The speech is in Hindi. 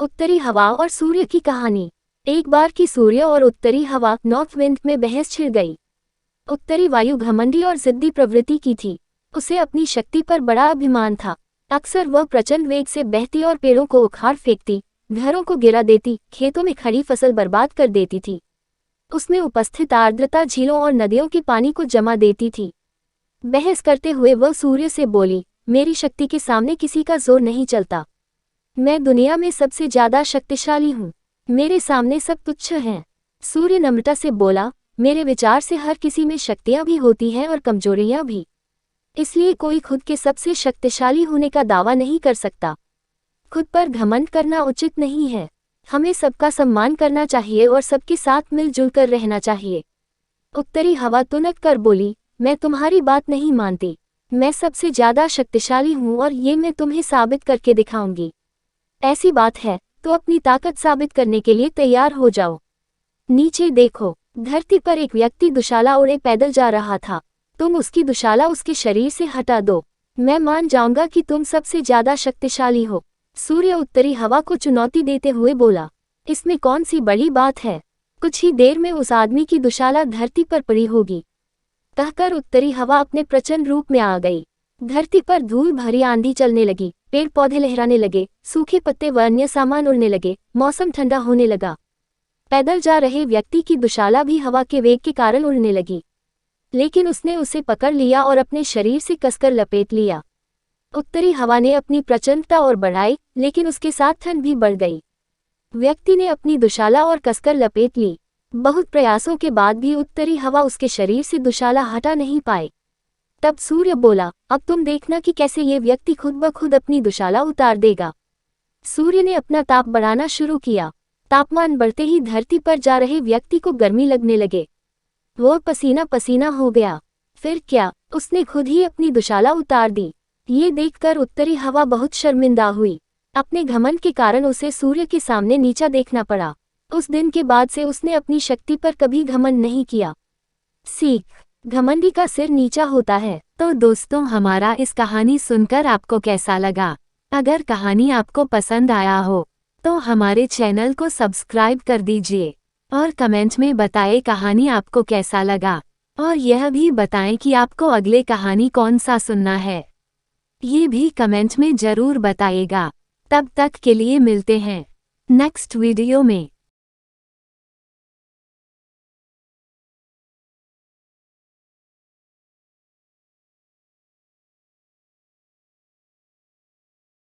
उत्तरी हवा और सूर्य की कहानी। एक बार की सूर्य और उत्तरी हवा नॉर्थ विंड में बहस छिड़ गई। उत्तरी वायु घमंडी और जिद्दी प्रवृत्ति की थी। उसे अपनी शक्ति पर बड़ा अभिमान था। अक्सर वह प्रचंड वेग से बहती और पेड़ों को उखाड़ फेंकती, घरों को गिरा देती, खेतों में खड़ी फसल बर्बाद कर देती थी। उसमें उपस्थित आर्द्रता झीलों और नदियों के पानी को जमा देती थी। बहस करते हुए वह सूर्य से बोली, मेरी शक्ति के सामने किसी का जोर नहीं चलता। मैं दुनिया में सबसे ज्यादा शक्तिशाली हूँ। मेरे सामने सब तुच्छ हैं। सूर्य नम्रता से बोला, मेरे विचार से हर किसी में शक्तियाँ भी होती हैं और कमजोरियाँ भी। इसलिए कोई खुद के सबसे शक्तिशाली होने का दावा नहीं कर सकता। खुद पर घमंड करना उचित नहीं है। हमें सबका सम्मान करना चाहिए और सबके साथ मिलजुल कर रहना चाहिए। उत्तरी हवा तुनक कर बोली, मैं तुम्हारी बात नहीं मानती। मैं सबसे ज्यादा शक्तिशाली हूँ और ये मैं तुम्हें साबित करके दिखाऊंगी। ऐसी बात है तो अपनी ताकत साबित करने के लिए तैयार हो जाओ। नीचे देखो, धरती पर एक व्यक्ति दुशाला ओढ़े पैदल जा रहा था। तुम उसकी दुशाला उसके शरीर से हटा दो, मैं मान जाऊंगा कि तुम सबसे ज्यादा शक्तिशाली हो। सूर्य उत्तरी हवा को चुनौती देते हुए बोला, इसमें कौन सी बड़ी बात है। कुछ ही देर में उस आदमी की दुशाला धरती पर पड़ी होगी। कहकर उत्तरी हवा अपने प्रचंड रूप में आ गई। धरती पर धूल भरी आंधी चलने लगी, पेड़ पौधे लहराने लगे, सूखे पत्ते व अन्य सामान उड़ने लगे, मौसम ठंडा होने लगा। पैदल जा रहे व्यक्ति की दुशाला भी हवा के वेग के कारण उड़ने लगी, लेकिन उसने उसे पकड़ लिया और अपने शरीर से कसकर लपेट लिया। उत्तरी हवा ने अपनी प्रचंडता और बढ़ाई, लेकिन उसके साथ ठंड भी बढ़ गई। व्यक्ति ने अपनी दुशाला और कसकर लपेट ली। बहुत प्रयासों के बाद भी उत्तरी हवा उसके शरीर से दुशाला हटा नहीं पाए। तब सूर्य बोला, अब तुम देखना कि कैसे ये व्यक्ति खुद ब खुद अपनी दुशाला उतार देगा। सूर्य ने अपना ताप बढ़ाना शुरू किया। तापमान बढ़ते ही धरती पर जा रहे व्यक्ति को गर्मी लगने लगे। वो पसीना पसीना हो गया। फिर क्या, उसने खुद ही अपनी दुशाला उतार दी। ये देखकर उत्तरी हवा बहुत शर्मिंदा हुई। अपने घमंड के कारण उसे सूर्य के सामने नीचा देखना पड़ा। उस दिन के बाद से उसने अपनी शक्ति पर कभी घमंड नहीं किया। सीख, घमंडी का सिर नीचा होता है। तो दोस्तों, हमारा इस कहानी सुनकर आपको कैसा लगा? अगर कहानी आपको पसंद आया हो तो हमारे चैनल को सब्सक्राइब कर दीजिए और कमेंट में बताएं कहानी आपको कैसा लगा, और यह भी बताएं कि आपको अगले कहानी कौन सा सुनना है। ये भी कमेंट में जरूर बताइएगा। तब तक के लिए मिलते हैं नेक्स्ट वीडियो में।